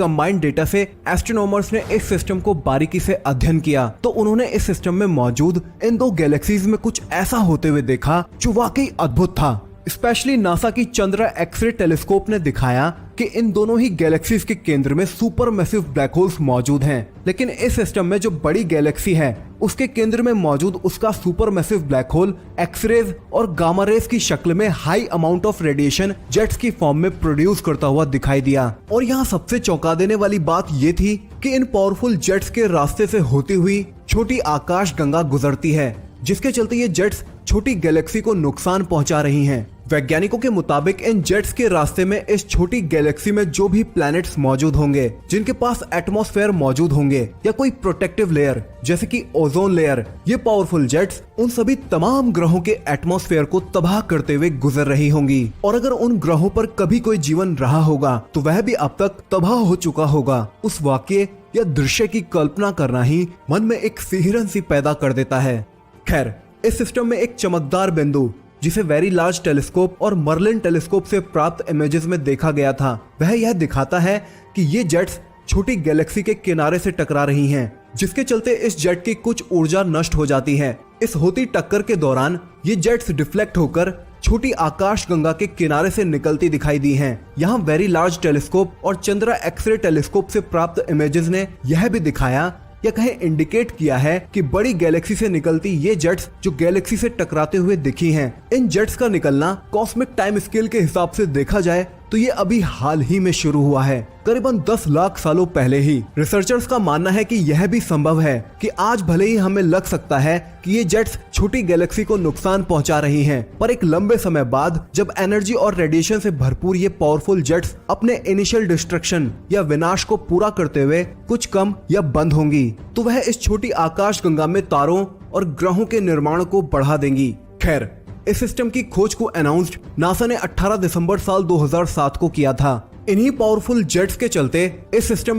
Combined data से astronomers ने इस सिस्टम को बारीकी से अध्ययन किया तो उन्होंने इस सिस्टम में मौजूद इन दो गैलेक्सीज में कुछ ऐसा होते हुए देखा जो वाकई अद्भुत था। स्पेशली नासा की चंद्रा एक्सरे टेलीस्कोप ने दिखाया कि इन दोनों ही गैलेक्सीज के केंद्र में सुपर मैसिव ब्लैक होल्स मौजूद हैं। लेकिन इस सिस्टम में जो बड़ी गैलेक्सी है उसके केंद्र में मौजूद उसका super massive black hole x-rays और गामा रेज की शक्ल में high amount of radiation jets की फॉर्म में प्रोड्यूस करता हुआ दिखाई दिया। और यहाँ सबसे चौंका देने वाली बात ये थी कि इन पावरफुल जेट्स के रास्ते से होती हुई छोटी आकाश गंगा गुजरती है, जिसके चलते ये जेट्स छोटी गैलेक्सी को नुकसान पहुंचा रही हैं। वैज्ञानिकों के मुताबिक इन जेट्स के रास्ते में इस छोटी गैलेक्सी में जो भी प्लैनेट्स मौजूद होंगे जिनके पास एटमॉस्फेयर मौजूद होंगे या कोई प्रोटेक्टिव लेयर जैसे कि ओजोन लेयर, ये पावरफुल जेट्स उन सभी तमाम ग्रहों के एटमॉस्फेयर को तबाह करते हुए गुजर रही होंगी। और अगर उन ग्रहों पर कभी कोई जीवन रहा होगा तो वह भी अब तक तबाह हो चुका होगा। उस वाक्य या दृश्य की कल्पना करना ही मन में एक सिहरन सी पैदा कर देता है। खैर, इस सिस्टम में एक चमकदार बिंदु जिसे वेरी लार्ज टेलीस्कोप और मर्लिन टेलीस्कोप से प्राप्त इमेजेस में देखा गया था, वह यह दिखाता है कि ये जेट्स छोटी गैलेक्सी के किनारे से टकरा रही हैं, जिसके चलते इस जेट की कुछ ऊर्जा नष्ट हो जाती है। इस होती टक्कर के दौरान ये जेट्स डिफ्लेक्ट होकर छोटी आकाश गंगा के किनारे से निकलती दिखाई दी हैं। यहाँ वेरी लार्ज टेलीस्कोप और चंद्रा एक्सरे टेलीस्कोप से प्राप्त इमेजेस ने यह भी दिखाया या कहें इंडिकेट किया है कि बड़ी गैलेक्सी से निकलती ये जेट्स जो गैलेक्सी से टकराते हुए दिखी हैं, इन जेट्स का निकलना कॉस्मिक टाइम स्केल के हिसाब से देखा जाए तो ये अभी हाल ही में शुरू हुआ है, करीबन 10 लाख सालों पहले ही। रिसर्चर्स का मानना है कि यह भी संभव है कि आज भले ही हमें लग सकता है कि ये जेट्स छोटी गैलेक्सी को नुकसान पहुंचा रही हैं, पर एक लंबे समय बाद जब एनर्जी और रेडिएशन से भरपूर ये पावरफुल जेट्स अपने इनिशियल डिस्ट्रक्शन या विनाश को पूरा करते हुए कुछ कम या बंद होंगी तो वह इस छोटी आकाश गंगा में तारों और ग्रहों के निर्माण को बढ़ा देंगी। खैर, इस सिस्टम की खोज को अनाउंस्ड नासा ने 18 दिसंबर साल 2007 को किया था। इन्हीं पावरफुल जेट्स के चलते इस सिस्टम